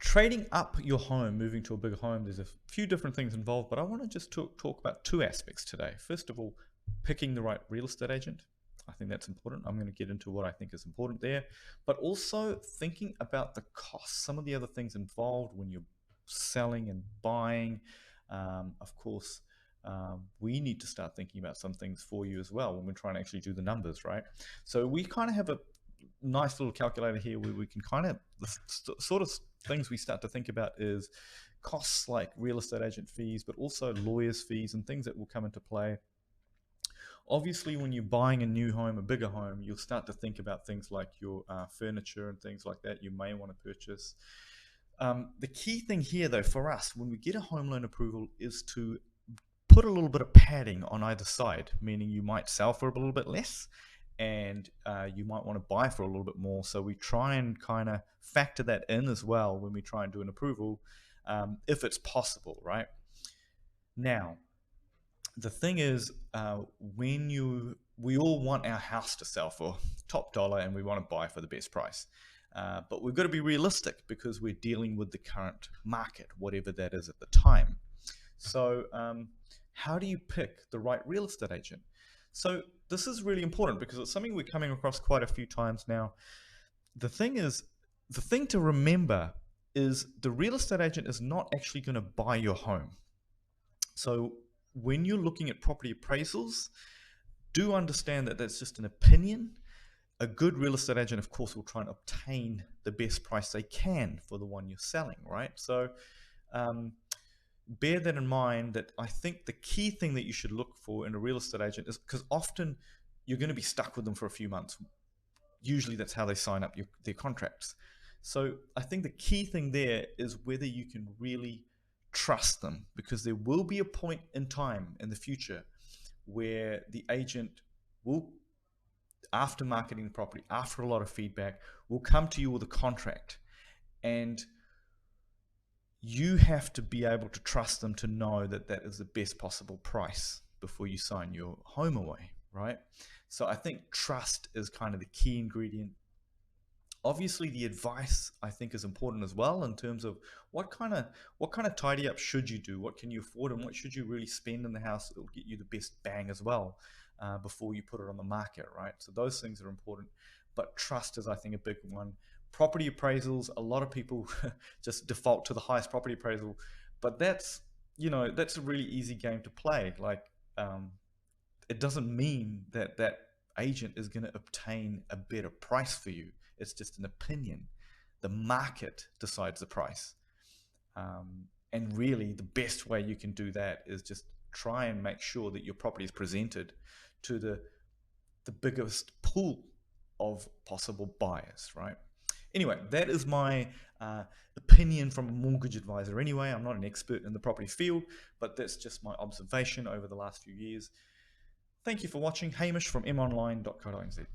Trading up your home, moving to a bigger home, there's a few different things involved, but I want to just talk about two aspects today. First of all, picking the right real estate agent. I think that's important. I'm going to get into what I think is important there, but also thinking about the costs, some of the other things involved when you're selling and buying. Of course, we need to start thinking about some things for you as well when we're trying to actually do the numbers, right? So we kind of have a nice little calculator here where we can kind of, the sort of things we start to think about is costs like real estate agent fees, but also lawyers fees and things that will come into play. Obviously, when you're buying a new home, a bigger home, you'll start to think about things like your furniture and things like that you may want to purchase. The key thing here, though, for us, when we get a home loan approval, is to put a little bit of padding on either side, meaning you might sell for a little bit less and you might want to buy for a little bit more. So we try and kind of factor that in as well when we try and do an approval, if it's possible, right? Now, the thing is, we all want our house to sell for top dollar and we want to buy for the best price. But we've got to be realistic because we're dealing with the current market, whatever that is at the time. So how do you pick the right real estate agent? So this is really important because it's something we're coming across quite a few times now. The thing to remember is the real estate agent is not actually going to buy your home. So when you're looking at property appraisals, do understand that that's just an opinion. A good real estate agent, of course, will try and obtain the best price they can for the one you're selling, right? So bear that in mind, that I think the key thing that you should look for in a real estate agent is, because often you're going to be stuck with them for a few months. Usually that's how they sign up their contracts. So I think the key thing there is whether you can really trust them, because there will be a point in time in the future where the agent will, after marketing the property, after a lot of feedback, will come to you with a contract, and you have to be able to trust them to know that that is the best possible price before you sign your home away, right? So I think trust is kind of the key ingredient. Obviously, the advice I think is important as well, in terms of what kind of tidy up should you do, what can you afford, and what should you really spend in the house that will get you the best bang as well, before you put it on the market, right? So those things are important, but trust is, I think, a big one. Property appraisals, a lot of people just default to the highest property appraisal, but that's a really easy game to play. Like, it doesn't mean that that agent is going to obtain a better price for you. It's just an opinion. The market decides the price. And really, the best way you can do that is just try and make sure that your property is presented to the biggest pool of possible buyers, right? Anyway, that is my opinion from a mortgage advisor anyway. I'm not an expert in the property field, but that's just my observation over the last few years. Thank you for watching. Hamish from monline.co.nz.